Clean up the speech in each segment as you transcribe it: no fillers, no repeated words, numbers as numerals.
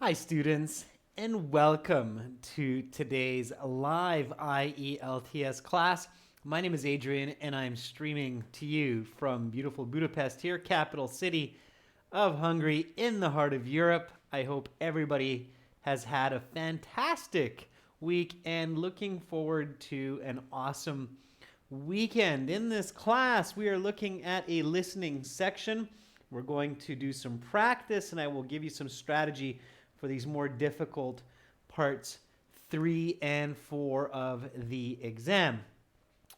Hi, students, and welcome to today's live IELTS class. My name is Adrian, and I'm streaming to you from beautiful Budapest here, capital city of Hungary, in the heart of Europe. I hope everybody has had a fantastic week and looking forward to an awesome weekend. In this class, we are looking at a listening section. We're going to do some practice, and I will give you some strategy for these more difficult parts 3 and 4 of the exam.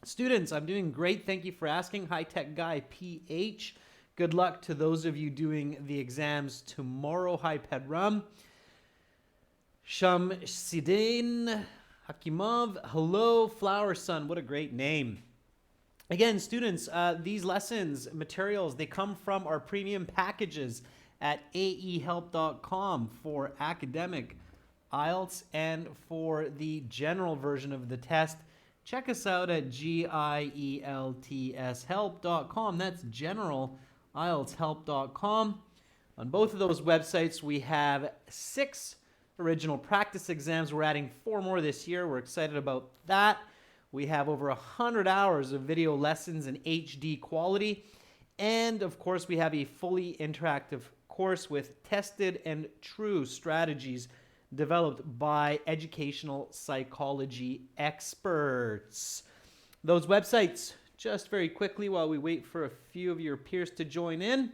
Students, I'm doing great. Thank you for asking. High Tech Guy PH. Good luck to those of you doing the exams tomorrow. Hi Pedram. Shamsidin Hakimov. Hello, Flower Sun. What a great name. Again, students, these lessons, materials, they come from our premium packages at aehelp.com for academic IELTS and for the general version of the test. Check us out at gieltshelp.com. That's general IELTShelp.com. On both of those websites, we have 6 original practice exams. We're adding 4 more this year. We're excited about that. We have over 100 hours of video lessons in HD quality. And of course, we have a fully interactive course with tested and true strategies developed by educational psychology experts. Those websites, just very quickly while we wait for a few of your peers to join in.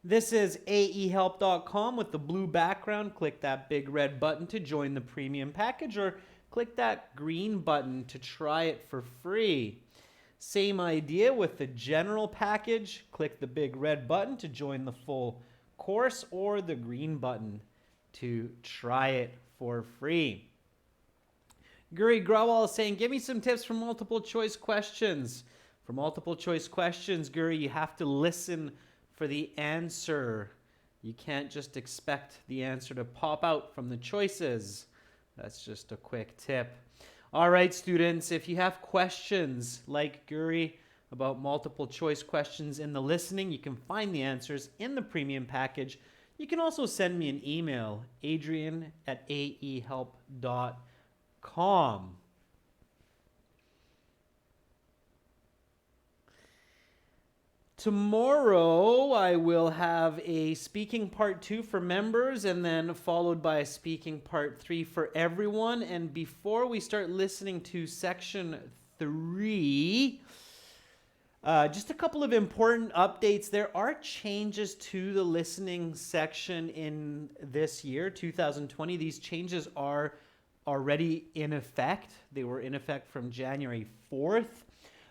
This is aehelp.com with the blue background. Click that big red button to join the premium package, or click that green button to try it for free. Same idea with the general package. Click the big red button to join the full course, or the green button to try it for free. Guri Grawal is saying, give me some tips for multiple choice questions. For multiple choice questions, Guri, you have to listen for the answer. You can't just expect the answer to pop out from the choices. That's just a quick tip. All right, students, if you have questions like Guri about multiple choice questions in the listening, you can find the answers in the premium package. You can also send me an email, adrian@aehelp.com. Tomorrow, I will have a speaking part 2 for members, and then followed by a speaking part 3 for everyone. And before we start listening to section 3, just a couple of important updates. There are changes to the listening section in this year, 2020. These changes are already in effect. They were in effect from January 4th.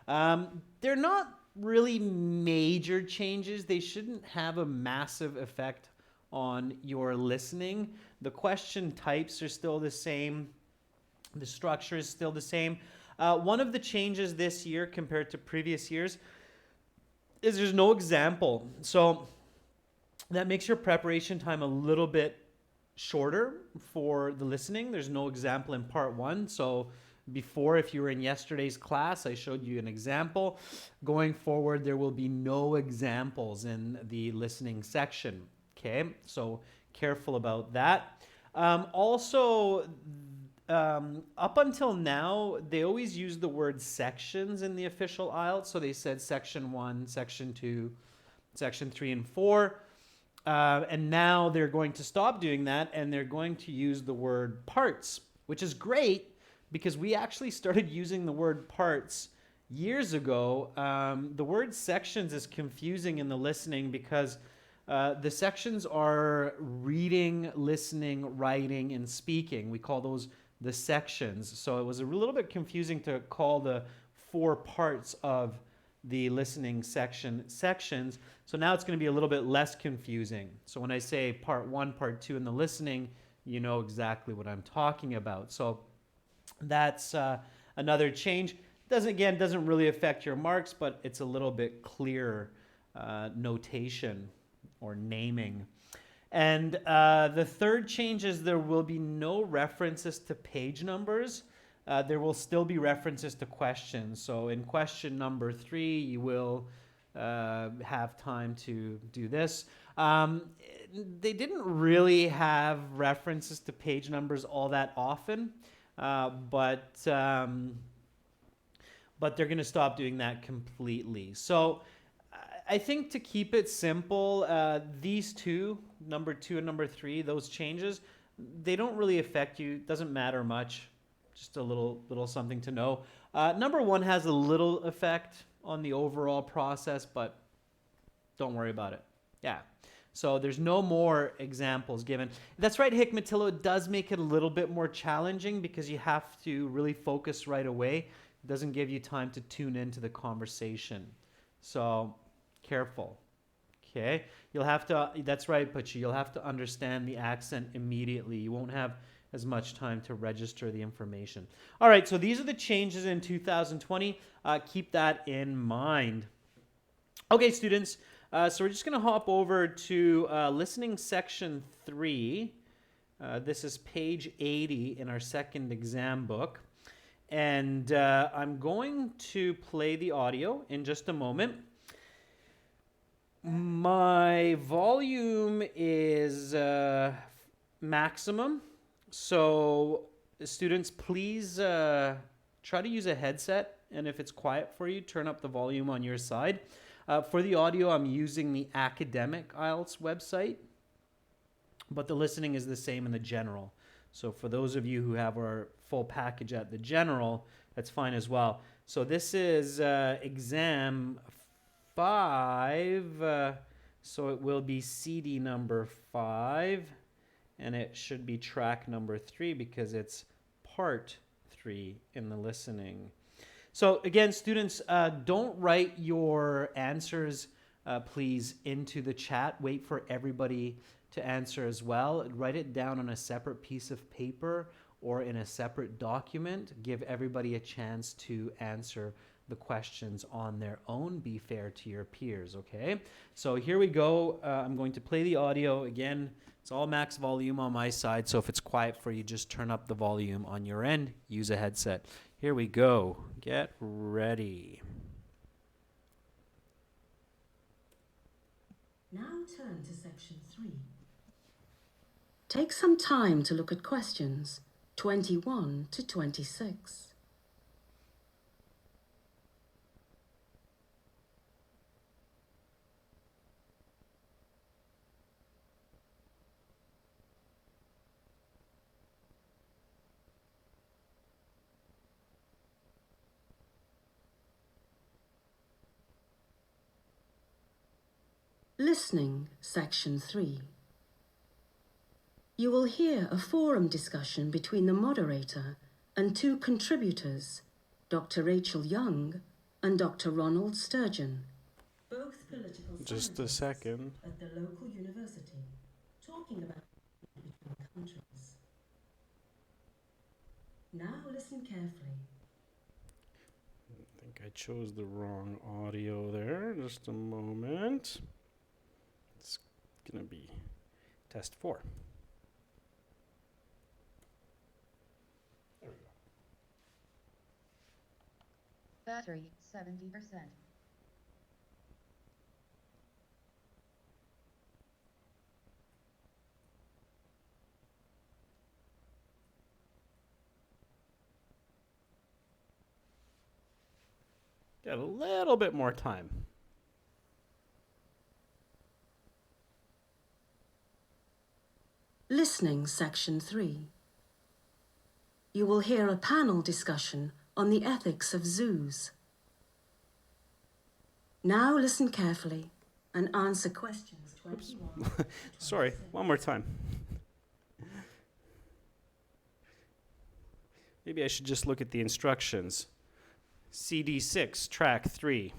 They're not really major changes. They shouldn't have a massive effect on your listening. The question types are still the same. The structure is still the same. One of the changes this year compared to previous years is there's no example. So that makes your preparation time a little bit shorter for the listening. There's no example in part 1. So before, if you were in yesterday's class, I showed you an example. Going forward, there will be no examples in the listening section. Okay, so careful about that. Also, up until now, they always use the word sections in the official IELTS. So they said section 1, section 2, section 3, and 4. And now they're going to stop doing that, and they're going to use the word parts, which is great, because we actually started using the word parts years ago. The word sections is confusing in the listening because the sections are reading, listening, writing, and speaking. We call those the sections. So it was a little bit confusing to call the 4 parts of the listening section sections. So now it's going to be a little bit less confusing. So when I say part 1, part 2 in the listening, you know exactly what I'm talking about. So that's another change. Doesn't really affect your marks, but it's a little bit clearer notation or naming. And the third change is there will be no references to page numbers. There will still be references to questions. So in question number 3, you will have time to do this. they didn't really have references to page numbers all that often, but they're going to stop doing that completely. So I think to keep it simple, these two, number 2 and number 3, those changes, they don't really affect you. It doesn't matter much. Just a little something to know. Number 1 has a little effect on the overall process, but don't worry about it. Yeah. So there's no more examples given. That's right, Hikmatillo. It does make it a little bit more challenging because you have to really focus right away. It doesn't give you time to tune into the conversation. So careful. Okay. You'll have to, that's right, Pucci. You'll have to understand the accent immediately. You won't have as much time to register the information. All right. So these are the changes in 2020. Keep that in mind. Okay, students. So we're just going to hop over to listening section 3. This is page 80 in our second exam book. And I'm going to play the audio in just a moment. My volume is maximum. So students, please try to use a headset. And if it's quiet for you, turn up the volume on your side. For the audio, I'm using the academic IELTS website, but the listening is the same in the general. So for those of you who have our full package at the general, that's fine as well. So this is exam 5, so it will be CD number 5, and it should be track number 3 because it's part 3 in the listening. So again, students, don't write your answers, please, into the chat. Wait for everybody to answer as well. Write it down on a separate piece of paper or in a separate document. Give everybody a chance to answer the questions on their own. Be fair to your peers, okay? So here we go. I'm going to play the audio. Again, it's all max volume on my side, so if it's quiet for you, just turn up the volume on your end. Use a headset. Here we go. Get ready. Now turn to section 3. Take some time to look at questions 21 to 26. Listening, section 3. You will hear a forum discussion between the moderator and 2 contributors, Dr. Rachel Young and Dr. Ronald Sturgeon, both political Just a second. at the local university, talking about between countries. Now listen carefully. I think I chose the wrong audio there. Just a moment. It's going to be test 4. There we go. Battery 70%. Got a little bit more time. Listening, section 3. You will hear a panel discussion on the ethics of zoos. Now listen carefully and answer questions 21. Sorry, one more time. Maybe I should just look at the instructions. CD6, track 3.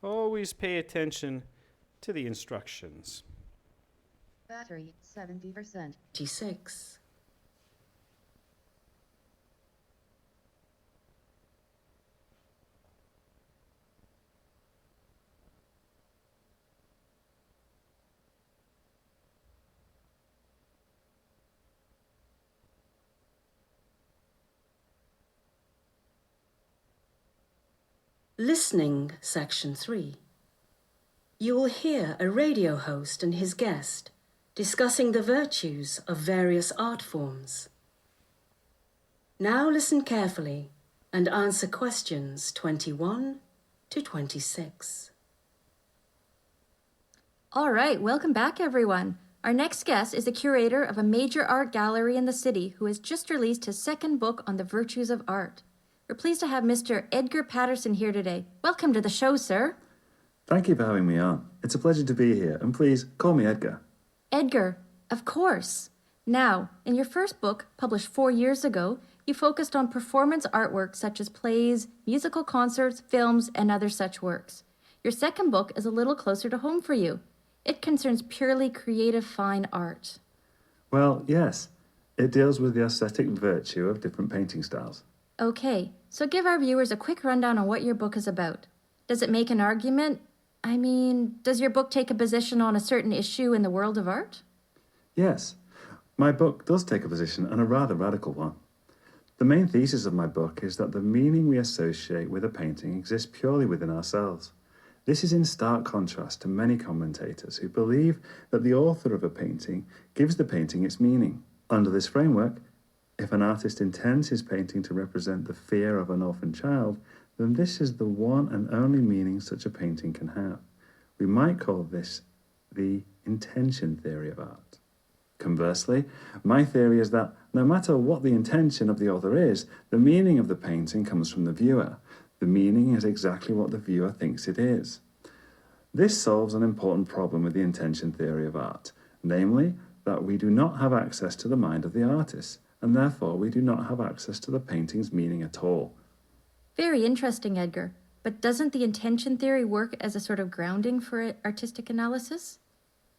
Always pay attention to the instructions. Battery 70%. 26. Listening, Section 3. You will hear a radio host and his guest discussing the virtues of various art forms. Now listen carefully and answer questions 21 to 26. All right, welcome back, everyone. Our next guest is the curator of a major art gallery in the city who has just released his second book on the virtues of art. We're pleased to have Mr. Edgar Patterson here today. Welcome to the show, sir. Thank you for having me on. It's a pleasure to be here, and please call me Edgar. Edgar, of course. Now, in your first book, published 4 years ago, you focused on performance artwork such as plays, musical concerts, films, and other such works. Your second book is a little closer to home for you. It concerns purely creative fine art. Well, yes. It deals with the aesthetic virtue of different painting styles. Okay, so give our viewers a quick rundown on what your book is about. Does it make an argument? I mean, does your book take a position on a certain issue in the world of art? Yes, my book does take a position, and a rather radical one. The main thesis of my book is that the meaning we associate with a painting exists purely within ourselves. This is in stark contrast to many commentators who believe that the author of a painting gives the painting its meaning. Under this framework, if an artist intends his painting to represent the fear of an orphan child, then this is the one and only meaning such a painting can have. We might call this the intention theory of art. Conversely, my theory is that no matter what the intention of the author is, the meaning of the painting comes from the viewer. The meaning is exactly what the viewer thinks it is. This solves an important problem with the intention theory of art, namely that we do not have access to the mind of the artist, and therefore we do not have access to the painting's meaning at all. Very interesting, Edgar. But doesn't the intention theory work as a sort of grounding for artistic analysis?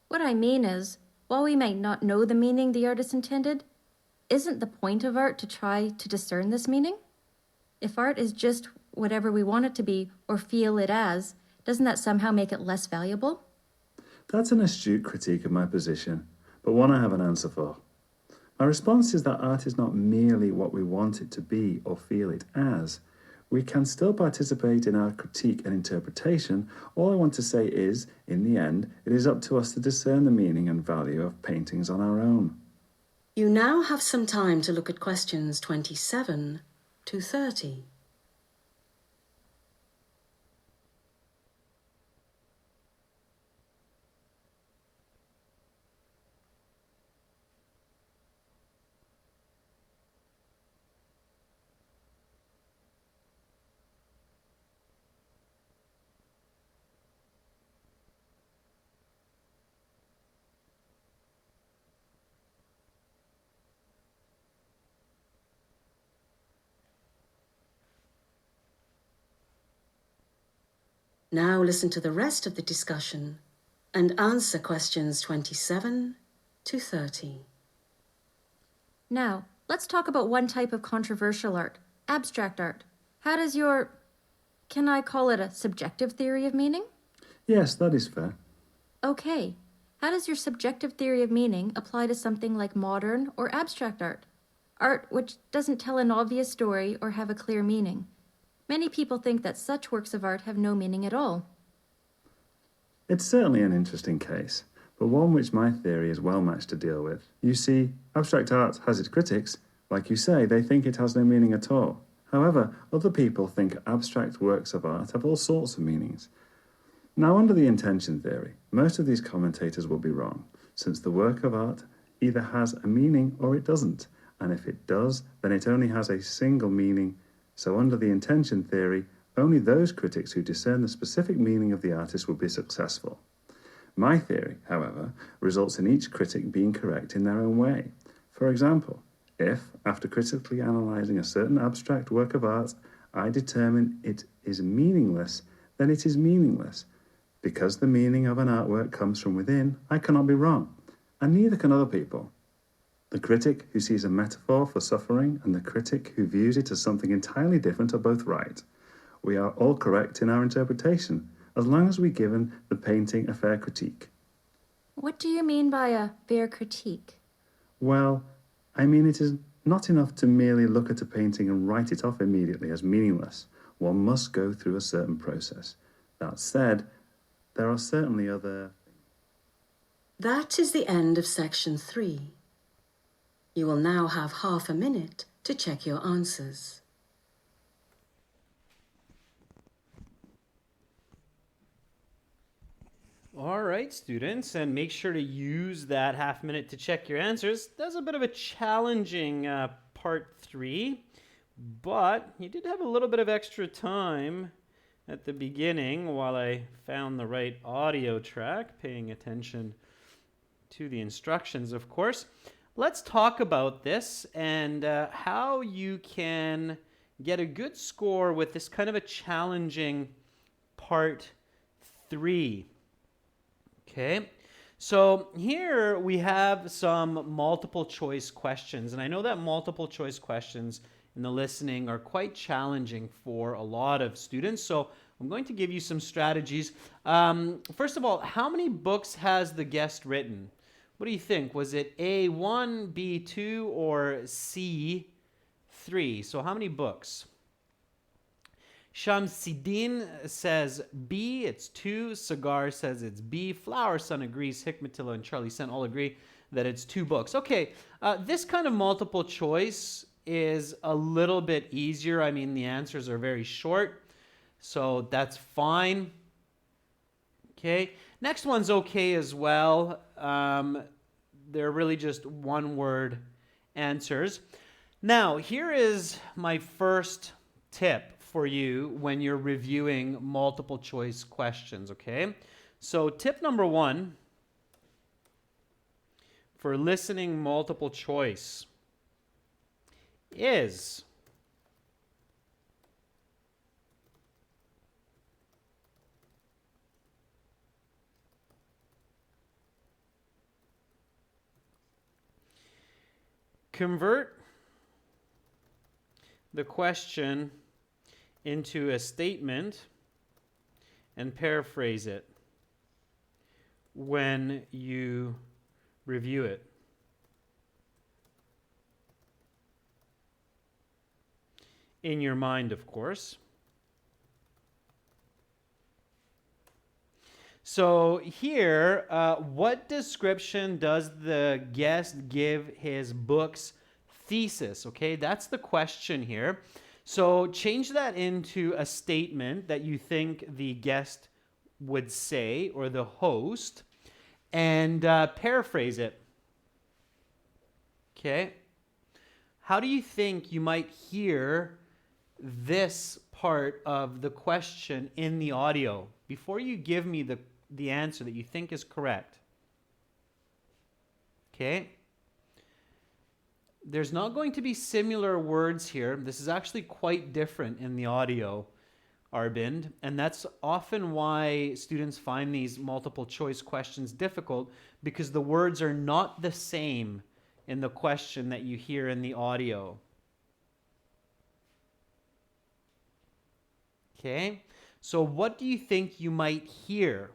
What I mean is, while we might not know the meaning the artist intended, isn't the point of art to try to discern this meaning? If art is just whatever we want it to be or feel it as, doesn't that somehow make it less valuable? That's an astute critique of my position, but one I have an answer for. My response is that art is not merely what we want it to be or feel it as. We can still participate in our critique and interpretation. All I want to say is, in the end, it is up to us to discern the meaning and value of paintings on our own. You now have some time to look at questions 27 to 30. Now listen to the rest of the discussion and answer questions 27 to 30. Now, let's talk about one type of controversial art, abstract art. How does your, can I call it a subjective theory of meaning? Yes, that is fair. Okay, how does your subjective theory of meaning apply to something like modern or abstract art? Art which doesn't tell an obvious story or have a clear meaning. Many people think that such works of art have no meaning at all. It's certainly an interesting case, but one which my theory is well matched to deal with. You see, abstract art has its critics. Like you say, they think it has no meaning at all. However, other people think abstract works of art have all sorts of meanings. Now, under the intention theory, most of these commentators will be wrong, since the work of art either has a meaning or it doesn't, and if it does, then it only has a single meaning. So under the intention theory, only those critics who discern the specific meaning of the artist will be successful. My theory, however, results in each critic being correct in their own way. For example, if, after critically analysing a certain abstract work of art, I determine it is meaningless, then it is meaningless. Because the meaning of an artwork comes from within, I cannot be wrong, and neither can other people. The critic who sees a metaphor for suffering and the critic who views it as something entirely different are both right. We are all correct in our interpretation, as long as we've given the painting a fair critique. What do you mean by a fair critique? Well, I mean it is not enough to merely look at a painting and write it off immediately as meaningless. one must go through a certain process. That said, there are certainly other... That is the end of section 3. You will now have half a minute to check your answers. All right, students, and make sure to use that half minute to check your answers. That's a bit of a challenging part 3, but you did have a little bit of extra time at the beginning while I found the right audio track, paying attention to the instructions, of course. Let's talk about this and how you can get a good score with this kind of a challenging part 3. Okay, so here we have some multiple choice questions, and I know that multiple choice questions in the listening are quite challenging for a lot of students, so I'm going to give you some strategies. First of all, how many books has the guest written? What do you think? Was it A1, B2, or C3? So how many books? Shamsidin says B, it's 2. Sagar says it's B. Flower Son agrees. Hikmatillo and Charlie Sen all agree that it's 2 books. Okay, this kind of multiple choice is a little bit easier. I mean, the answers are very short, so that's fine. Okay, next one's okay as well. They're really just one-word answers. Now, here is my first tip for you when you're reviewing multiple choice questions, okay? So tip number 1 for listening multiple choice is convert the question into a statement and paraphrase it when you review it. In your mind, of course. So here, what description does the guest give his book's thesis? Okay, that's the question here. So change that into a statement that you think the guest would say, or the host, and paraphrase it. Okay? How do you think you might hear this part of the question in the audio before you give me the answer that you think is correct? Okay? There's not going to be similar words here. This is actually quite different in the audio, Arbind, and that's often why students find these multiple choice questions difficult, because the words are not the same in the question that you hear in the audio. Okay, so what do you think you might hear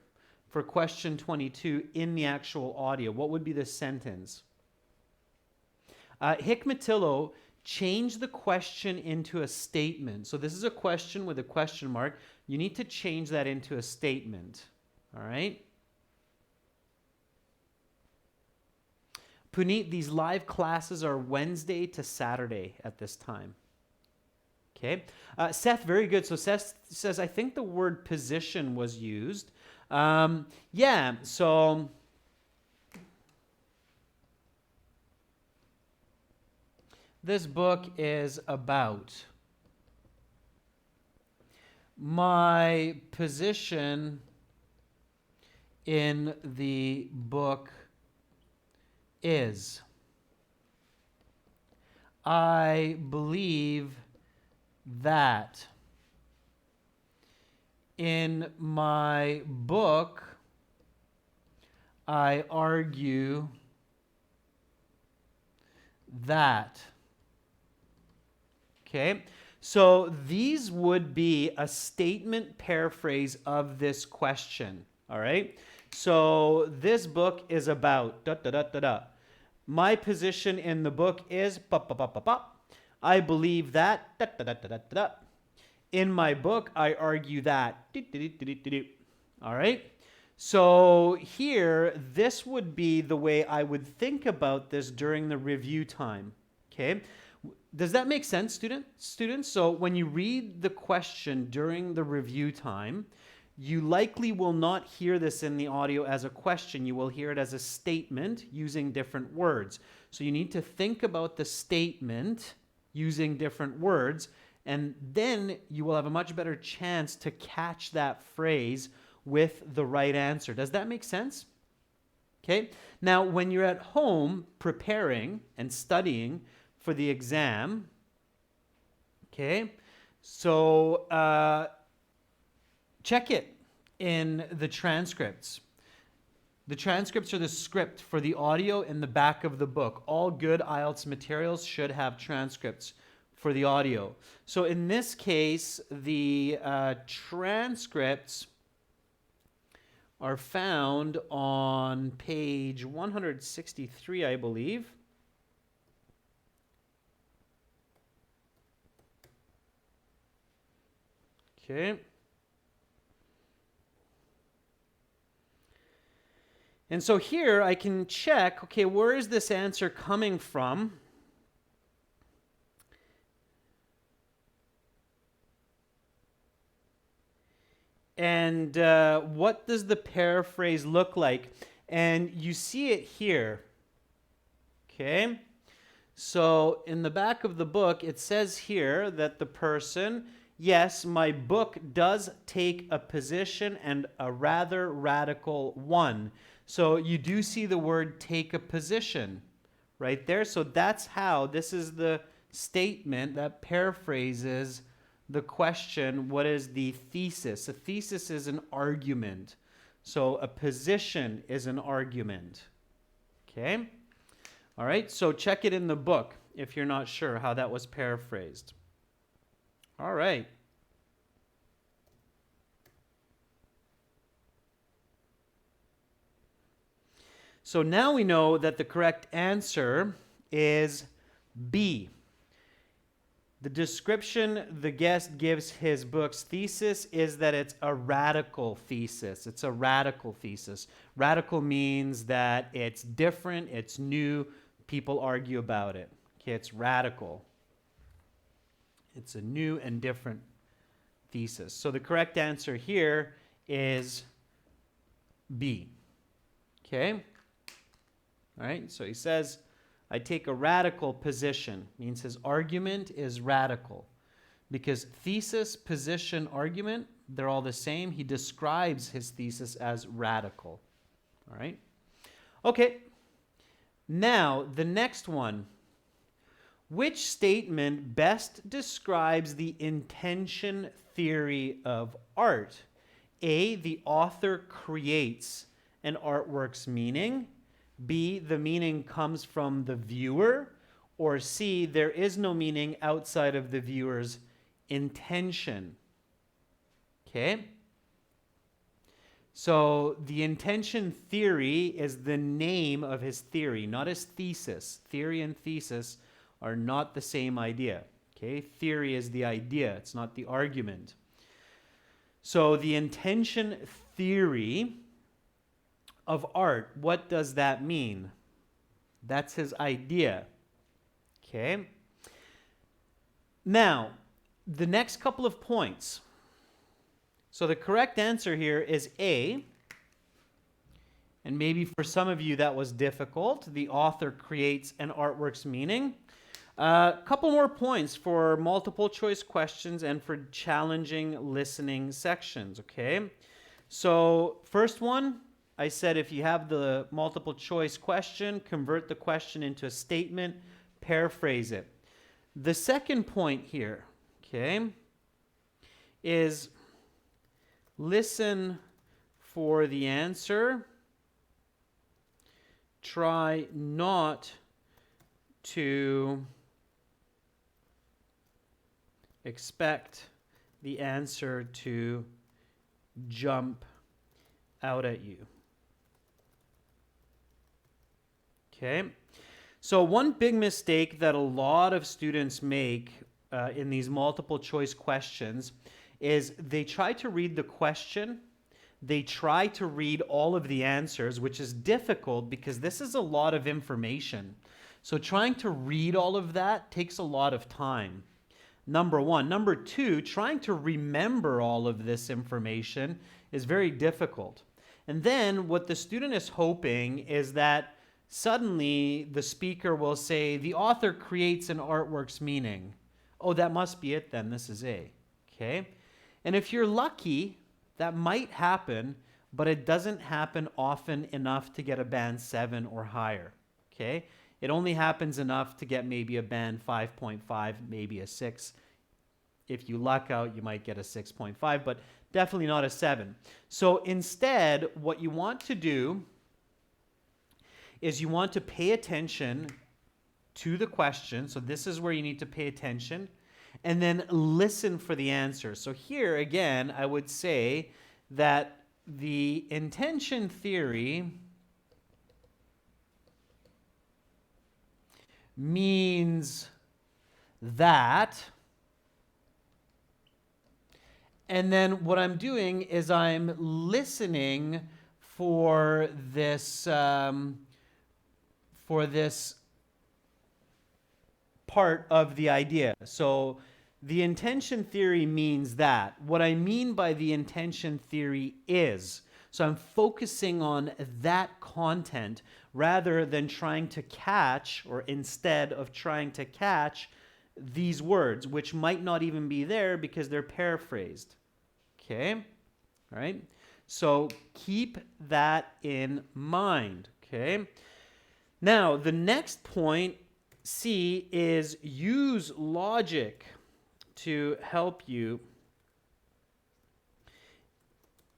for question 22 in the actual audio? What would be the sentence? Hikmatillo, change the question into a statement. So this is a question with a question mark. You need to change that into a statement. All right? Puneet, these live classes are Wednesday to Saturday at this time. Okay. Seth, very good. So Seth says, I think the word position was used. Yeah, so... This book is about my position in the book is I believe that in my book I argue that. Okay, so these would be a statement paraphrase of this question, all right? So this book is about da da da da da. My position in the book is pa pa pa pa pa. I believe that da da da da da da. In my book, I argue that. All right? So here, this would be the way I would think about this during the review time. Okay? Does that make sense, students? So when you read the question during the review time, you likely will not hear this in the audio as a question. You will hear it as a statement using different words. So you need to think about the statement using different words, and then you will have a much better chance to catch that phrase with the right answer. Does that make sense? Okay. Now, when you're at home preparing and studying for the exam, okay, so check it in the transcripts. The transcripts are the script for the audio in the back of the book. All good IELTS materials should have transcripts for the audio. So in this case, the transcripts are found on page 163, I believe. Okay. And so here I can check, okay, where is this answer coming from? And what does the paraphrase look like? And you see it here. Okay. So in the back of the book, it says here that the person, yes, my book does take a position, and a rather radical one. So you do see the word take a position right there. So that's how, this is the statement that paraphrases the question, what is the thesis? A thesis is an argument. So a position is an argument. Okay? All right, so check it in the book if you're not sure how that was paraphrased. All right. So now we know that the correct answer is B. The description the guest gives his book's thesis is that it's a radical thesis. It's a radical thesis. Radical means that it's different, it's new, people argue about it. Okay, it's radical. It's a new and different thesis. So the correct answer here is B. Okay? All right, so he says, I take a radical position, means his argument is radical. Because thesis, position, argument, they're all the same. He describes his thesis as radical. All right? Okay. Now, the next one. Which statement best describes the intention theory of art? A, the author creates an artwork's meaning. B, the meaning comes from the viewer. Or C, there is no meaning outside of the viewer's intention. Okay? So the intention theory is the name of his theory, not his thesis. Theory and thesis are not the same idea. Okay? Theory is the idea, it's not the argument. So the intention theory of art, what does that mean? That's his idea. Okay? Now, the next couple of points. So the correct answer here is A. And maybe for some of you that was difficult. The author creates an artwork's meaning. A couple more points for multiple choice questions and for challenging listening sections, okay? So first one, I said if you have the multiple choice question, convert the question into a statement, paraphrase it. The second point here, okay, is listen for the answer. Try not to expect the answer to jump out at you. Okay? So one big mistake that a lot of students make in these multiple choice questions is they try to read the question, they try to read all of the answers, which is difficult because this is a lot of information. So trying to read all of that takes a lot of time. Number one. Number two, trying to remember all of this information is very difficult. And then what the student is hoping is that suddenly the speaker will say, the author creates an artwork's meaning. Oh, that must be it then. This is A. Okay? And if you're lucky, that might happen, but it doesn't happen often enough to get a band 7 or higher. Okay? It only happens enough to get maybe a band 5.5, maybe a 6. If you luck out, you might get a 6.5, but definitely not a 7. So instead, what you want to do is you want to pay attention to the question. So this is where you need to pay attention, and then listen for the answer. So here, again, I would say that the intention theory means that, and then what I'm doing is I'm listening for this part of the idea. So the intention theory means that. What I mean by the intention theory is, so I'm focusing on that content rather than trying to catch, or instead of trying to catch these words, which might not even be there because they're paraphrased. Okay? All right? So keep that in mind. Okay? Now, the next point, C, is use logic to help you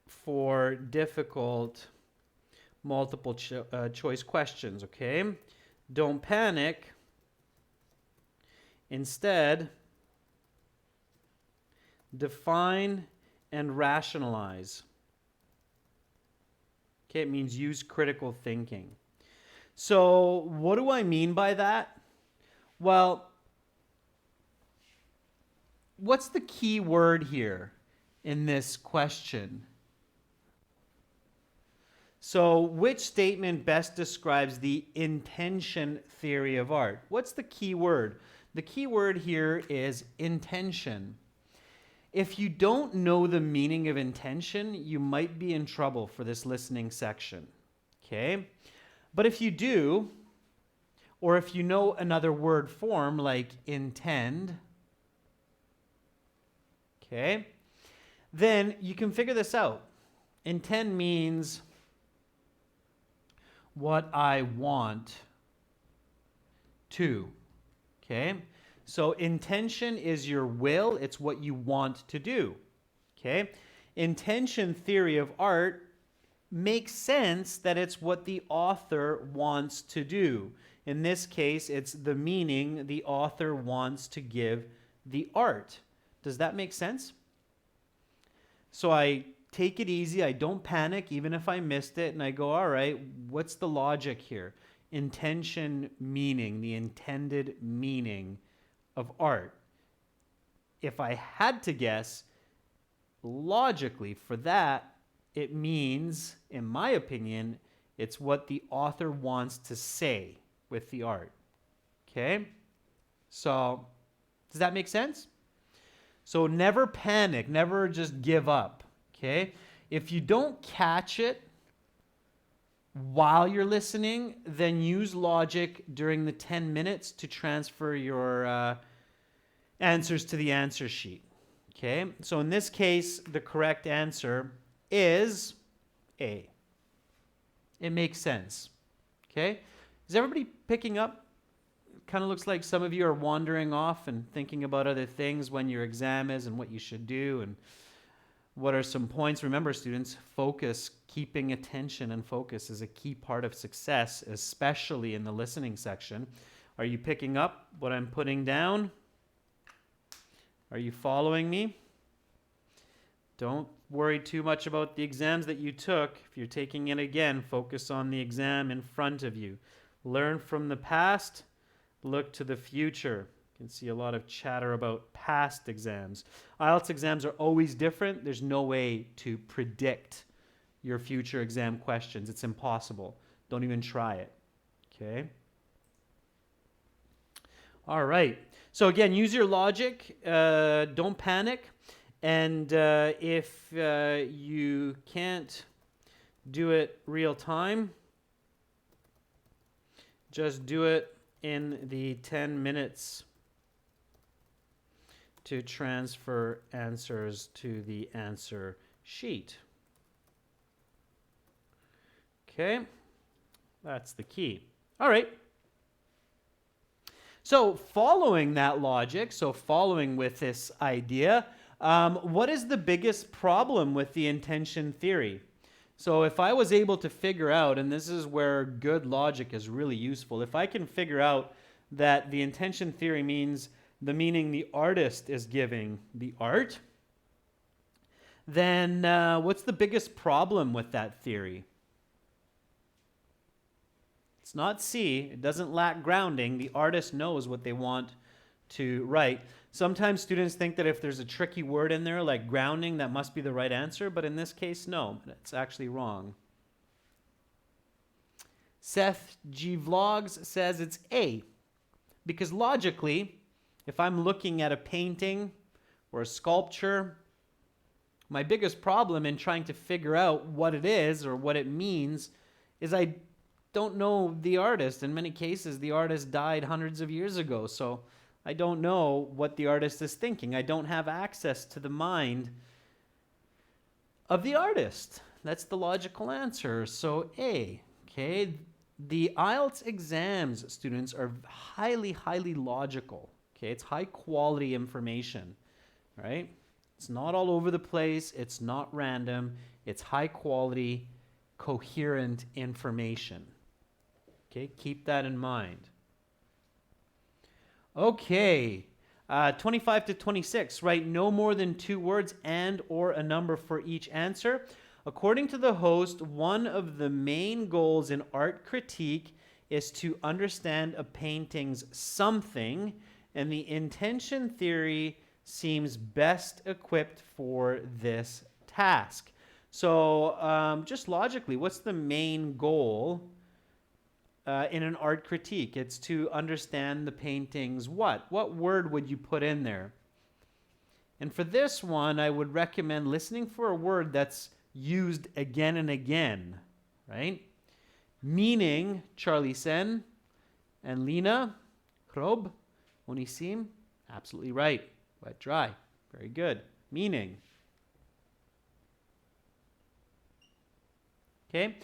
for difficult multiple choice questions, okay? Don't panic. Instead, define and rationalize. Okay, it means use critical thinking. So what do I mean by that? Well, what's the key word here in this question? So which statement best describes the intention theory of art? What's the key word? The key word here is intention. If you don't know the meaning of intention, you might be in trouble for this listening section. Okay? But if you do, or if you know another word form like intend, okay, then you can figure this out. Intend means what I want to, okay? So intention is your will, it's what you want to do, okay? Intention theory of art makes sense that it's what the author wants to do. In this case, it's the meaning the author wants to give the art. Does that make sense? So I take it easy, I don't panic even if I missed it, and I go, all right, what's the logic here? Intention meaning, the intended meaning of art. If I had to guess, logically for that, it means, in my opinion, it's what the author wants to say with the art. Okay? So, does that make sense? So never panic, never just give up. Okay? If you don't catch it while you're listening, then use logic during the 10 minutes to transfer your answers to the answer sheet. Okay? So in this case, the correct answer is A. It makes sense. Okay? Is everybody picking up? Kind of looks like some of you are wandering off and thinking about other things when your exam is and what you should do and what are some points. Remember, students, focus, keeping attention and focus is a key part of success, especially in the listening section. Are you picking up what I'm putting down? Are you following me? Don't worry too much about the exams that you took. If you're taking it again, focus on the exam in front of you. Learn from the past, look to the future. You can see a lot of chatter about past exams. IELTS exams are always different. There's no way to predict your future exam questions. It's impossible. Don't even try it. Okay? All right. So again, use your logic. Don't panic. And if you can't do it real time, just do it in the 10 minutes to transfer answers to the answer sheet. Okay, that's the key. All right. So following that logic, following with this idea, what is the biggest problem with the intention theory? So if I was able to figure out, and this is where good logic is really useful, if I can figure out that the intention theory means the meaning the artist is giving the art, then what's the biggest problem with that theory? It's not C. It doesn't lack grounding. The artist knows what they want to write. Sometimes students think that if there's a tricky word in there, like grounding, that must be the right answer. But in this case, no. It's actually wrong. Seth G. Vlogs says it's A. Because logically, if I'm looking at a painting or a sculpture, my biggest problem in trying to figure out what it is or what it means is I don't know the artist. In many cases, the artist died hundreds of years ago, so I don't know what the artist is thinking. I don't have access to the mind of the artist. That's the logical answer. So A, okay? The IELTS exams, students, are highly, highly logical. Okay, it's high quality information, right? It's not all over the place. It's not random. It's high quality, coherent information. Okay, keep that in mind. Okay, 25 to 26, write no more than 2 words and or a number for each answer. According to the host, one of the main goals in art critique is to understand a painting's something, and the intention theory seems best equipped for this task. So just logically, what's the main goal in an art critique? It's to understand the painting's what? What word would you put in there? And for this one, I would recommend listening for a word that's used again and again, right? Meaning, Charlie Sen and Lena, Krob, Onisim, absolutely right. Wet, dry, very good. Meaning. Okay.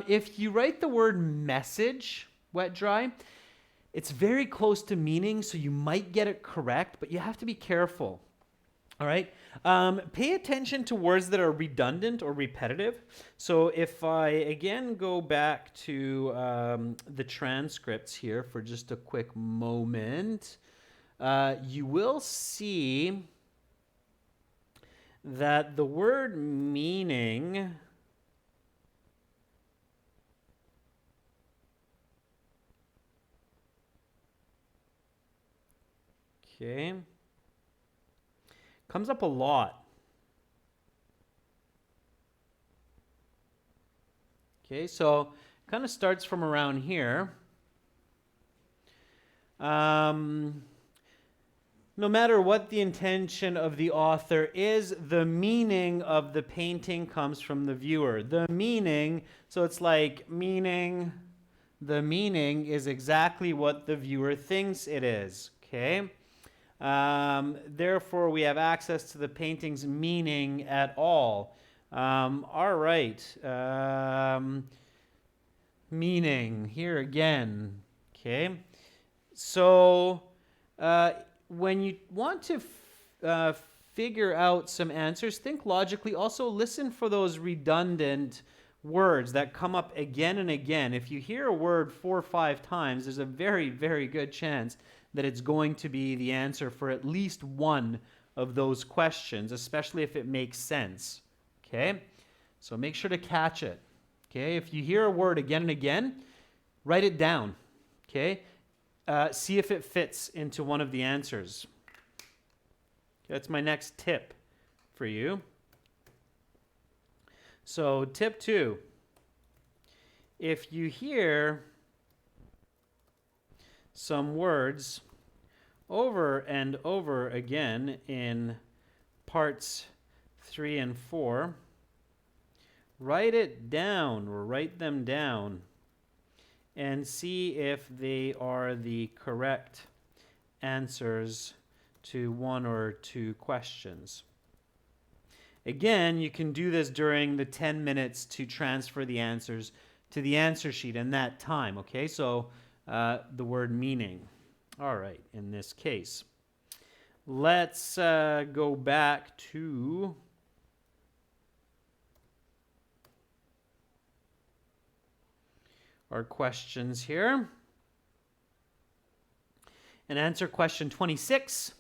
If you write the word message, wet, dry, it's very close to meaning, so you might get it correct, but you have to be careful. All right. Pay attention to words that are redundant or repetitive. So if I again go back to the transcripts here for just a quick moment, you will see that the word meaning comes up a lot. Okay, so kind of starts from around here. No matter what the intention of the author is, the meaning of the painting comes from the viewer. The meaning, so it's like meaning, the meaning is exactly what the viewer thinks it is, okay? Therefore, we have access to the painting's meaning at all. All right. Meaning, here again, okay? So, when you want to figure out some answers, think logically. Also, listen for those redundant words that come up again and again. If you hear a word 4 or 5 times, there's a very, very good chance that it's going to be the answer for at least one of those questions, especially if it makes sense. Okay? So make sure to catch it. Okay? If you hear a word again and again, write it down. Okay? see if it fits into one of the answers. That's my next tip for you. So tip 2, if you hear some words over and over again in parts 3 and 4, write it down or write them down and see if they are the correct answers to one or two questions. Again, you can do this during the 10 minutes to transfer the answers to the answer sheet in that time, okay? So the word meaning. All right, in this case. Let's go back to our questions here and answer question 26.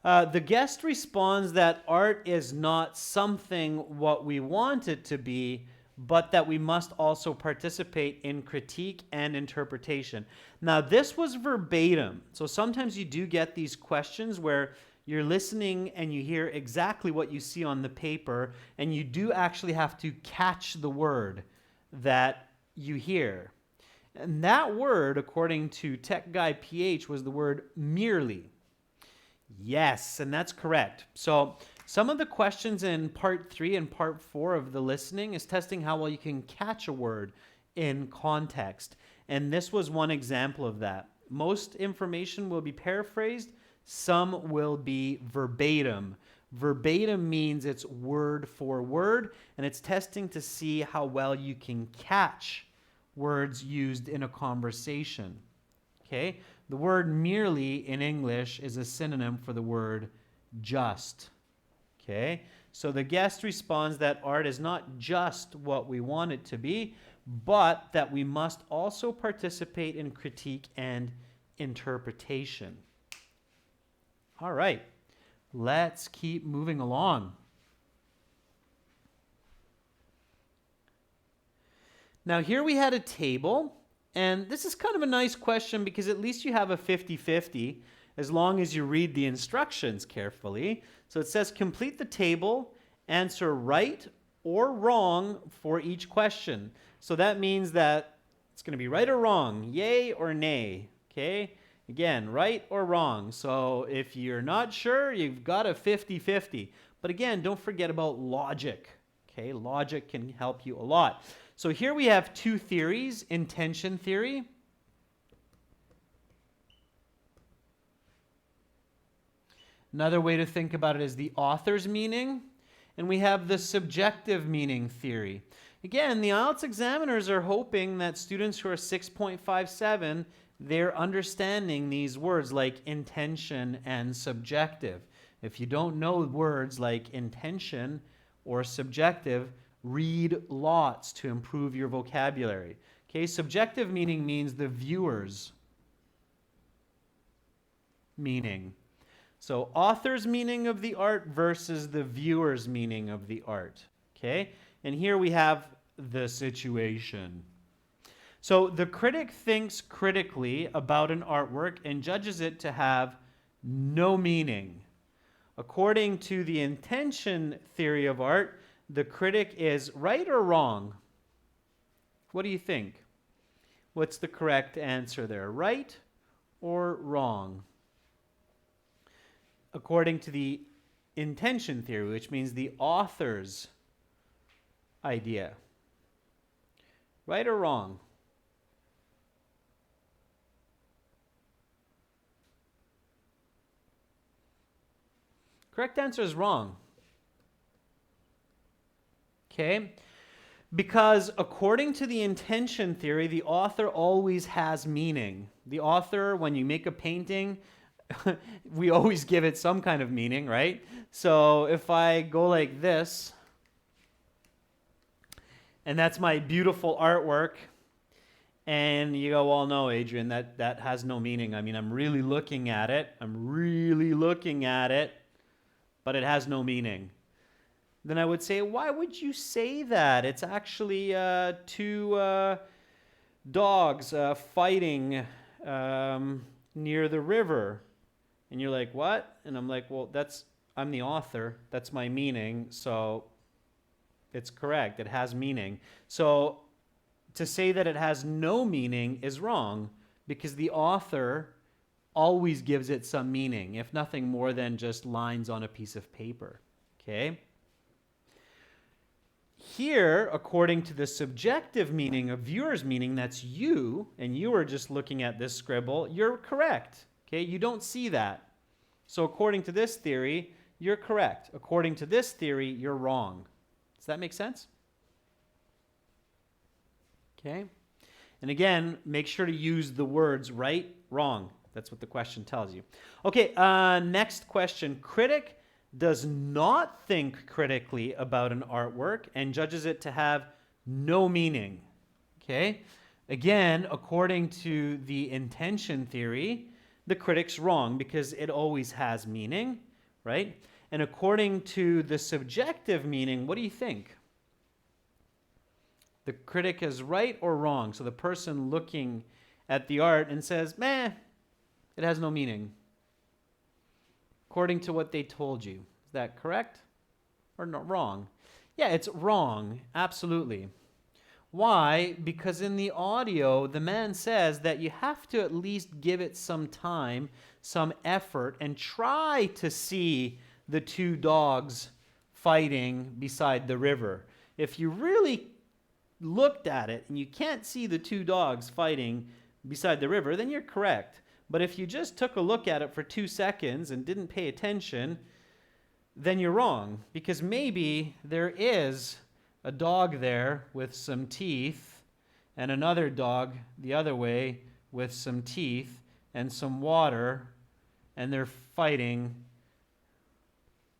The guest responds that art is not something what we want it to be, but that we must also participate in critique and interpretation. Now, this was verbatim. So sometimes you do get these questions where you're listening and you hear exactly what you see on the paper, and you do actually have to catch the word that you hear. And that word, according to Tech Guy PH, was the word merely. Yes, and that's correct. So some of the questions in part 3 and part 4 of the listening is testing how well you can catch a word in context. And this was one example of that. Most information will be paraphrased. Some will be verbatim. Verbatim means it's word for word, and it's testing to see how well you can catch words used in a conversation. Okay? The word merely in English is a synonym for the word just. Okay? So the guest responds that art is not just what we want it to be, but that we must also participate in critique and interpretation. All right. Let's keep moving along. Now here we had a table. And this is kind of a nice question because at least you have a 50-50 as long as you read the instructions carefully. So it says complete the table, answer right or wrong for each question. So that means that it's going to be right or wrong, yay or nay, okay? Again, right or wrong. So if you're not sure, you've got a 50-50. But again, don't forget about logic, okay? Logic can help you a lot. So here we have two theories, intention theory. Another way to think about it is the author's meaning. And we have the subjective meaning theory. Again, the IELTS examiners are hoping that students who are 6.57, they're understanding these words like intention and subjective. If you don't know words like intention or subjective, read lots to improve your vocabulary. Okay, subjective meaning means the viewer's meaning. So author's meaning of the art versus the viewer's meaning of the art. Okay, and here we have the situation. So the critic thinks critically about an artwork and judges it to have no meaning. According to the intention theory of art, the critic is right or wrong? What do you think? What's the correct answer there? Right or wrong? According to the intention theory, which means the author's idea. Right or wrong? Correct answer is wrong. Okay? Because according to the intention theory, the author always has meaning. The author, when you make a painting, we always give it some kind of meaning, right? So if I go like this, and that's my beautiful artwork, and you go, well, no, Adrian, that has no meaning. I mean, I'm really looking at it, but it has no meaning. Then I would say, why would you say that? It's actually two dogs fighting near the river. And you're like, what? And I'm like, well, I'm the author. That's my meaning. So it's correct. It has meaning. So to say that it has no meaning is wrong because the author always gives it some meaning, if nothing more than just lines on a piece of paper. Okay? Here, according to the subjective meaning of viewer's meaning, that's you, and you are just looking at this scribble, you're correct. Okay? You don't see that. So according to this theory, you're correct. According to this theory, you're wrong. Does that make sense? Okay? And again, make sure to use the words right, wrong. That's what the question tells you. Okay, next question. Critic does not think critically about an artwork and judges it to have no meaning. Okay? Again, according to the intention theory, the critic's wrong because it always has meaning, right? And according to the subjective meaning, what do you think? The critic is right or wrong? So the person looking at the art and says, meh, it has no meaning. According to what they told you. Is that correct or not wrong? Yeah, it's wrong. Absolutely. Why? Because in the audio, the man says that you have to at least give it some time, some effort, and try to see the two dogs fighting beside the river. If you really looked at it and you can't see the two dogs fighting beside the river, then you're correct. But if you just took a look at it for 2 seconds and didn't pay attention, then you're wrong. Because maybe there is a dog there with some teeth and another dog the other way with some teeth and some water, and they're fighting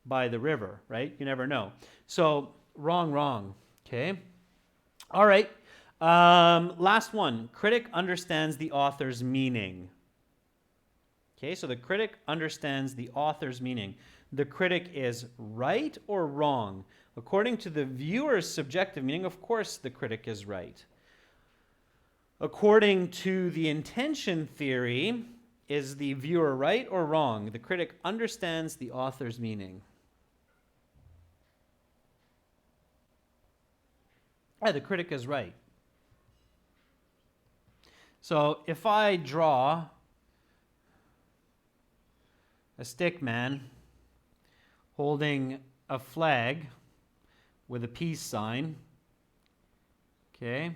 by the river, right? You never know. So, wrong, okay? All right, last one. Critic understands the author's meaning. Okay, so the critic understands the author's meaning. The critic is right or wrong? According to the viewer's subjective meaning, of course the critic is right. According to the intention theory, is the viewer right or wrong? The critic understands the author's meaning. Yeah, the critic is right. So if I draw a stick man holding a flag with a peace sign, okay,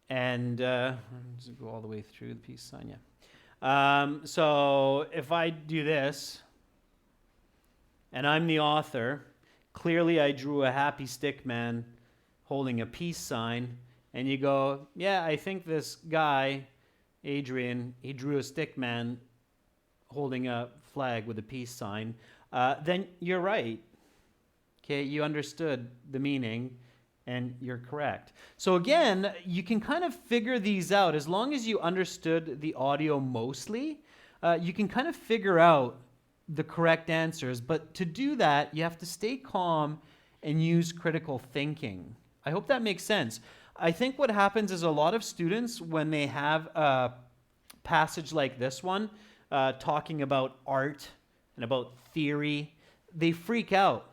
and let's go all the way through the peace sign, yeah. So if I do this, and I'm the author, clearly I drew a happy stick man holding a peace sign, and you go, yeah, I think this guy, Adrian, he drew a stick man holding a flag with a peace sign, then you're right. Okay, you understood the meaning and you're correct. So again, you can kind of figure these out. As long as you understood the audio mostly, you can kind of figure out the correct answers. But to do that, you have to stay calm and use critical thinking. I hope that makes sense. I think what happens is a lot of students, when they have a passage like this one, talking about art and about theory, they freak out.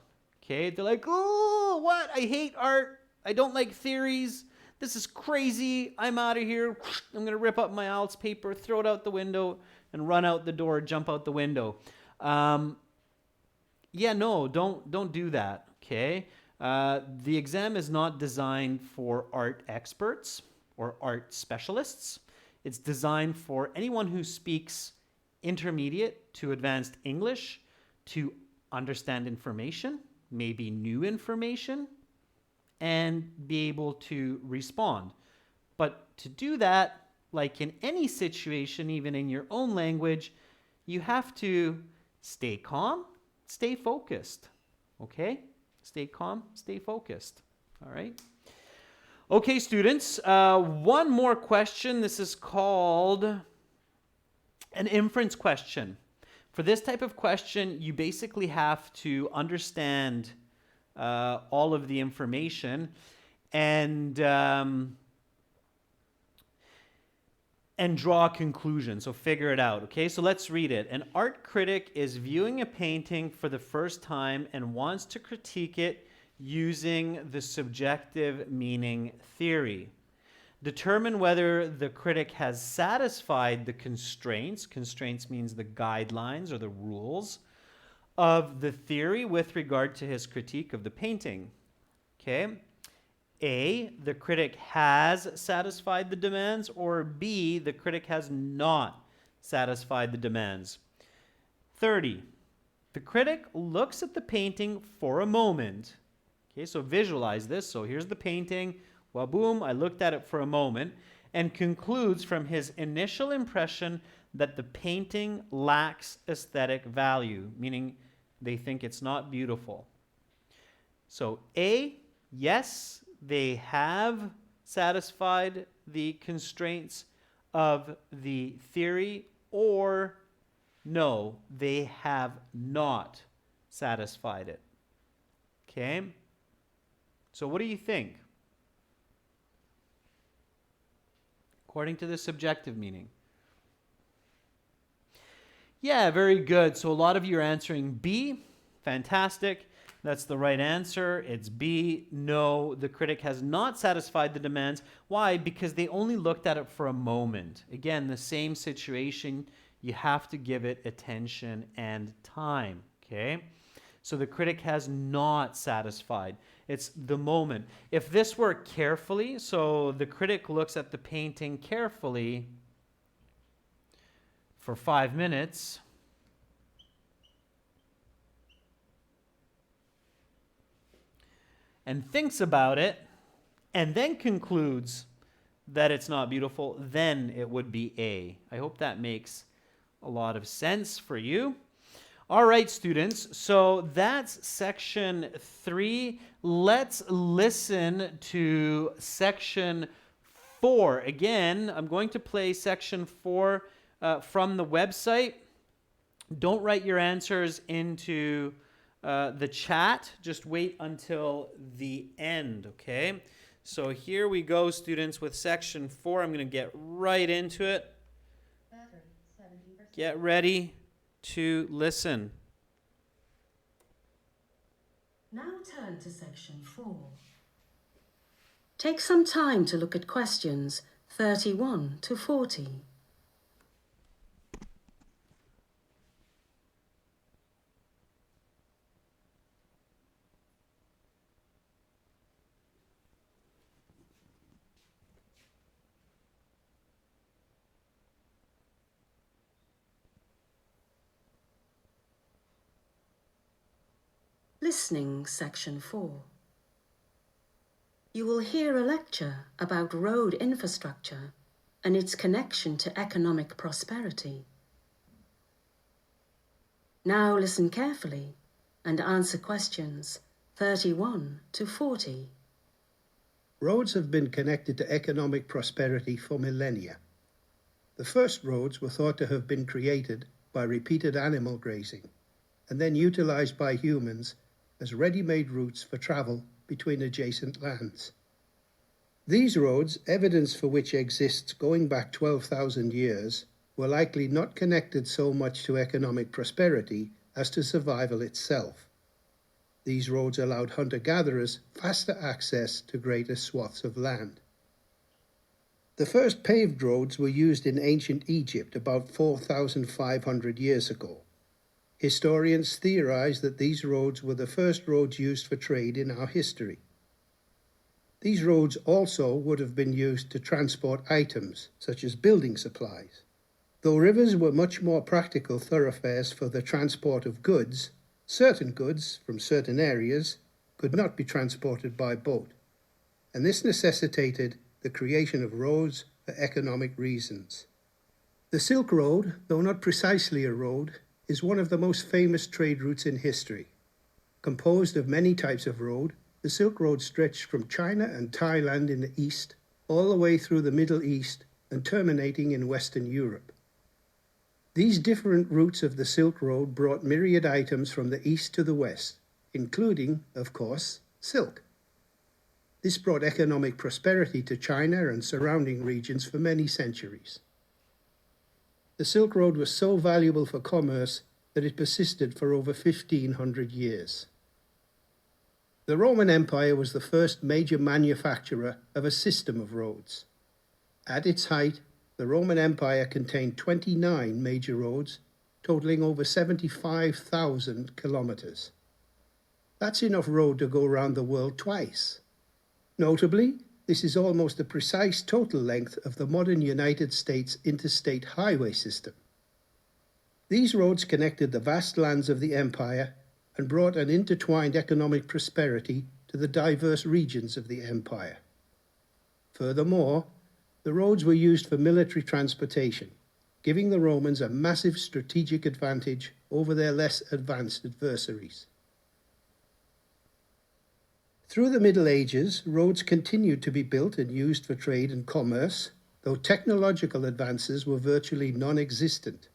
Okay, they're like, oh, what? I hate art. I don't like theories. This is crazy. I'm out of here. I'm going to rip up my IELTS paper, throw it out the window, and run out the door, jump out the window. Yeah, no, don't do that, okay? The exam is not designed for art experts or art specialists. It's designed for anyone who speaks intermediate to advanced English to understand information, maybe new information, and be able to respond. But to do that, like in any situation, even in your own language, you have to stay calm, stay focused, okay? Stay calm, stay focused, all right? Okay, students, one more question. This is called an inference question. For this type of question, you basically have to understand all of the information, and and draw a conclusion. So figure it out. Okay, so let's read it. An art critic is viewing a painting for the first time and wants to critique it using the subjective meaning theory. Determine whether the critic has satisfied the constraints. Constraints means the guidelines or the rules of the theory with regard to his critique of the painting. Okay. A, the critic has satisfied the demands, or B, the critic has not satisfied the demands. 30. The critic looks at the painting for a moment. Okay, so visualize this. So here's the painting. Well, boom, I looked at it for a moment, and concludes from his initial impression that the painting lacks aesthetic value, meaning they think it's not beautiful. So A, yes, they have satisfied the constraints of the theory, or no, they have not satisfied it. Okay? So what do you think? According to the subjective meaning. Yeah, very good. So a lot of you are answering B. Fantastic. That's the right answer. It's B. No, the critic has not satisfied the demands. Why? Because they only looked at it for a moment. Again, the same situation. You have to give it attention and time. Okay? So the critic has not satisfied. It's the moment. If this were carefully, so the critic looks at the painting carefully for 5 minutes, and thinks about it, and then concludes that it's not beautiful, then it would be A. I hope that makes a lot of sense for you. All right, students, so that's section 3. Let's listen to section 4. Again, I'm going to play section 4 from the website. Don't write your answers into the chat. Just wait until the end, okay? So here we go, students, with section 4. I'm going to get right into it. Battery, 70%. Get ready to listen. Now turn to section 4. Take some time to look at questions 31 to 40. Listening section 4. You will hear a lecture about road infrastructure and its connection to economic prosperity. Now listen carefully and answer questions 31 to 40. Roads have been connected to economic prosperity for millennia. The first roads were thought to have been created by repeated animal grazing and then utilized by humans as ready-made routes for travel between adjacent lands. These roads, evidence for which exists going back 12,000 years, were likely not connected so much to economic prosperity as to survival itself. These roads allowed hunter-gatherers faster access to greater swaths of land. The first paved roads were used in ancient Egypt about 4,500 years ago. Historians theorize that these roads were the first roads used for trade in our history. These roads also would have been used to transport items, such as building supplies. Though rivers were much more practical thoroughfares for the transport of goods, certain goods from certain areas could not be transported by boat, and this necessitated the creation of roads for economic reasons. The Silk Road, though not precisely a road, is one of the most famous trade routes in history. Composed of many types of road, the Silk Road stretched from China and Thailand in the east, all the way through the Middle East and terminating in Western Europe. These different routes of the Silk Road brought myriad items from the east to the west, including, of course, silk. This brought economic prosperity to China and surrounding regions for many centuries. The Silk Road was so valuable for commerce that it persisted for over 1,500 years. The Roman Empire was the first major manufacturer of a system of roads. At its height, the Roman Empire contained 29 major roads, totaling over 75,000 kilometers. That's enough road to go around the world twice. Notably, this is almost the precise total length of the modern United States interstate highway system. These roads connected the vast lands of the empire and brought an intertwined economic prosperity to the diverse regions of the empire. Furthermore, the roads were used for military transportation, giving the Romans a massive strategic advantage over their less advanced adversaries. Through the Middle Ages, roads continued to be built and used for trade and commerce, though technological advances were virtually non-existent.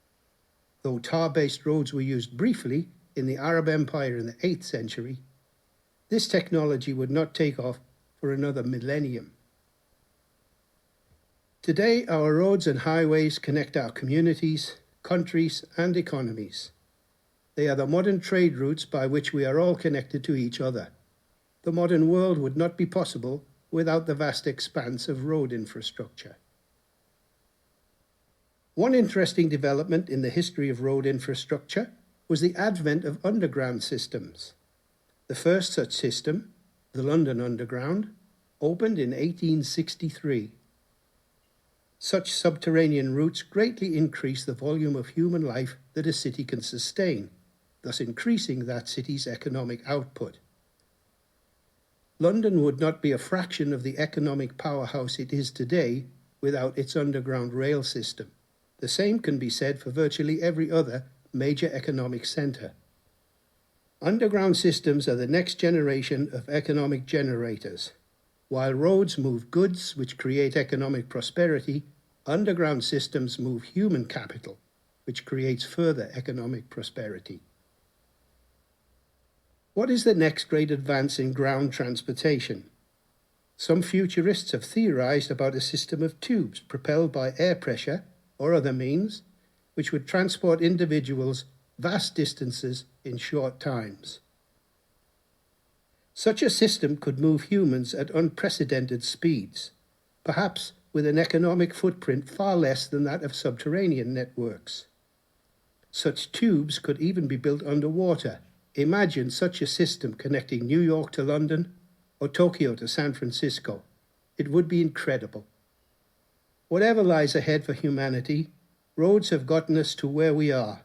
Though tar-based roads were used briefly in the Arab Empire in the 8th century, this technology would not take off for another millennium. Today, our roads and highways connect our communities, countries, and economies. They are the modern trade routes by which we are all connected to each other. The modern world would not be possible without the vast expanse of road infrastructure. One interesting development in the history of road infrastructure was the advent of underground systems. The first such system, the London Underground, opened in 1863. Such subterranean routes greatly increase the volume of human life that a city can sustain, thus increasing that city's economic output. London would not be a fraction of the economic powerhouse it is today without its underground rail system. The same can be said for virtually every other major economic centre. Underground systems are the next generation of economic generators. While roads move goods which create economic prosperity, underground systems move human capital, which creates further economic prosperity. What is the next great advance in ground transportation? Some futurists have theorized about a system of tubes propelled by air pressure or other means, which would transport individuals vast distances in short times. Such a system could move humans at unprecedented speeds, perhaps with an economic footprint far less than that of subterranean networks. Such tubes could even be built underwater. Imagine such a system connecting New York to London or Tokyo to San Francisco. It would be incredible. Whatever lies ahead for humanity, roads have gotten us to where we are,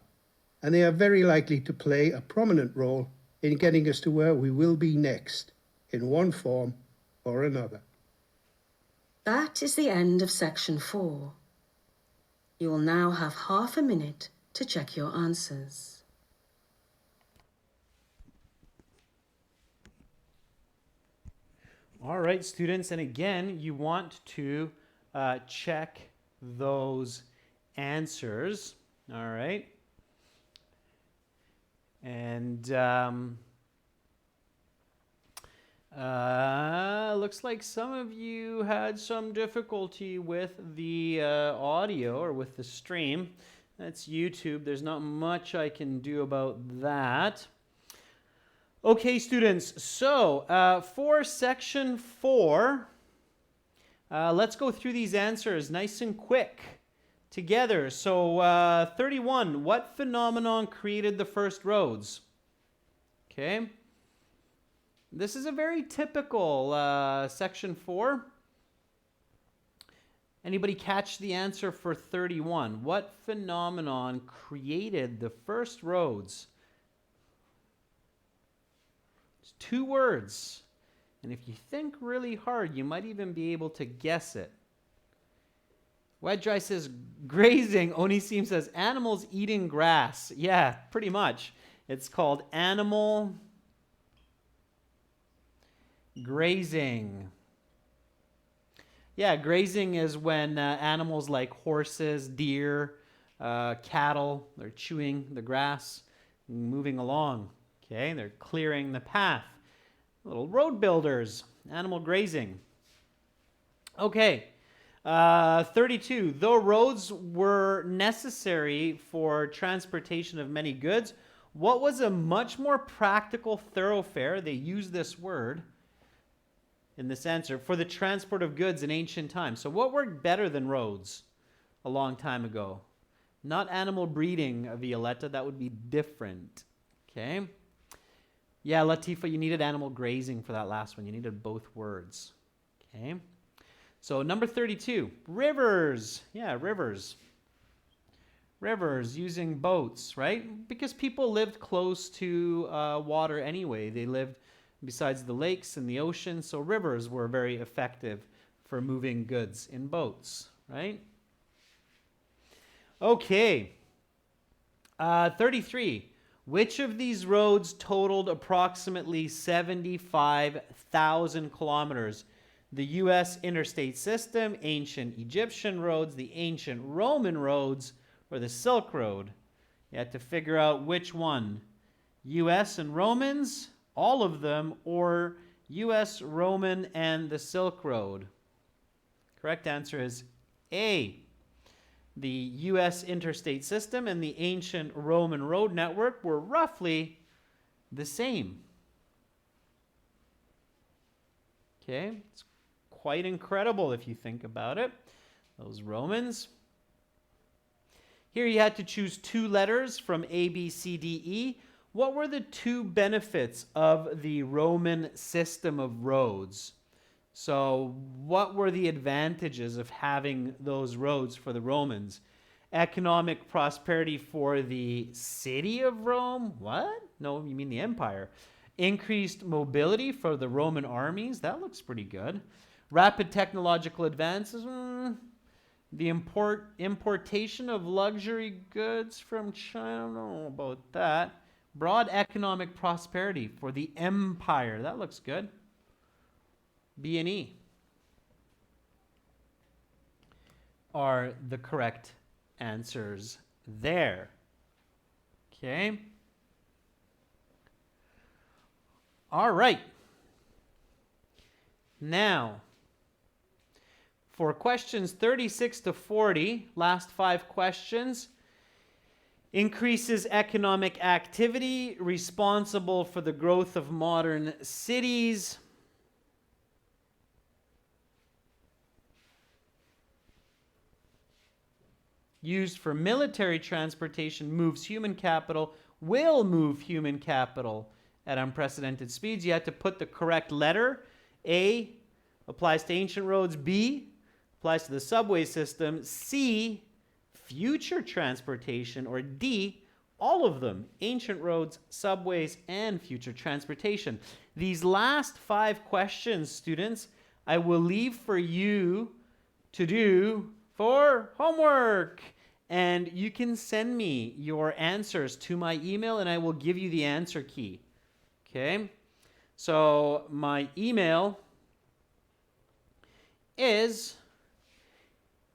and they are very likely to play a prominent role in getting us to where we will be next, in one form or another. That is the end of section 4. You will now have half a minute to check your answers. All right, students, and again, you want to check those answers. All right. And looks like some of you had some difficulty with the audio or with the stream. That's YouTube. There's not much I can do about that. Okay, students, so for section 4, let's go through these answers nice and quick together. So 31, what phenomenon created the first roads? Okay. This is a very typical section 4. Anybody catch the answer for 31? What phenomenon created the first roads? It's 2 words. And if you think really hard, you might even be able to guess it. Wedge says grazing. Onisim says animals eating grass. Yeah, pretty much. It's called animal grazing. Yeah, grazing is when animals like horses, deer, cattle, they're chewing the grass, moving along. Okay, they're clearing the path. Little road builders, animal grazing. Okay, 32. Though roads were necessary for transportation of many goods, what was a much more practical thoroughfare? They use this word in this answer for the transport of goods in ancient times. So, what worked better than roads a long time ago? Not animal breeding, Violetta. That would be different. Okay. Yeah, Latifa, you needed animal grazing for that last one. You needed both words. Okay. So number 32, rivers. Yeah, rivers. Rivers using boats, right? Because people lived close to water anyway. They lived besides the lakes and the ocean, so rivers were very effective for moving goods in boats, right? Okay. 33. Which of these roads totaled approximately 75,000 kilometers? The U.S. interstate system, ancient Egyptian roads, the ancient Roman roads, or the Silk Road? You had to figure out which one. U.S. and Romans, all of them, or U.S., Roman, and the Silk Road? Correct answer is A. The U.S. interstate system and the ancient Roman road network were roughly the same. Okay, it's quite incredible if you think about it. Those Romans. Here you had to choose two letters from A, B, C, D, E. What were the two benefits of the Roman system of roads? So what were the advantages of having those roads for the Romans? Economic prosperity for the city of Rome? What? No, you mean the empire. Increased mobility for the Roman armies? That looks pretty good. Rapid technological advances? The importation of luxury goods from China? I don't know about that. Broad economic prosperity for the empire? That looks good. B and E are the correct answers there. Okay. All right. Now, for questions 36 to 40, last 5 questions. Increases economic activity, responsible for the growth of modern cities. Used for military transportation, moves human capital, will move human capital at unprecedented speeds. You have to put the correct letter. A applies to ancient roads. B applies to the subway system. C, future transportation. Or D, all of them, ancient roads, subways, and future transportation. These last 5 questions, students, I will leave for you to do for homework. And you can send me your answers to my email and I will give you the answer key. Okay? So my email is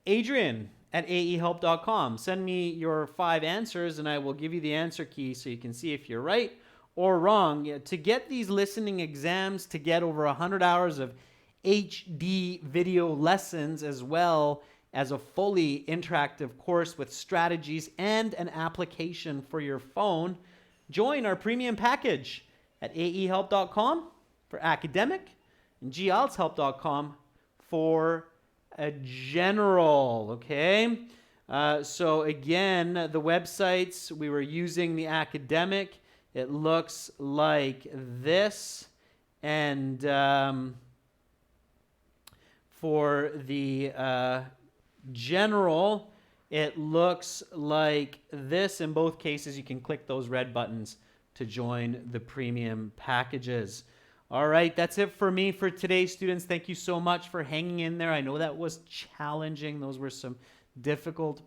adrian@aehelp.com. Send me your 5 answers and I will give you the answer key so you can see if you're right or wrong. To get these listening exams, to get over 100 hours of HD video lessons as well as a fully interactive course with strategies and an application for your phone, join our premium package at aehelp.com for academic and gieltshelp.com for a general, okay? So again, the websites, we were using the academic. It looks like this. And for the general, it looks like this. In both cases, you can click those red buttons to join the premium packages. All right, that's it for me for today, students. Thank you so much for hanging in there. I know that was challenging. Those were some difficult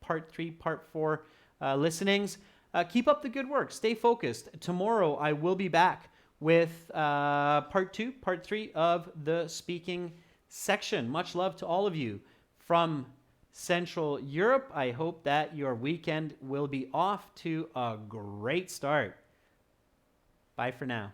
part 3, part 4 listenings. Keep up the good work. Stay focused. Tomorrow, I will be back with part 2, part 3 of the speaking section. Much love to all of you from Central Europe. I hope that your weekend will be off to a great start. Bye for now.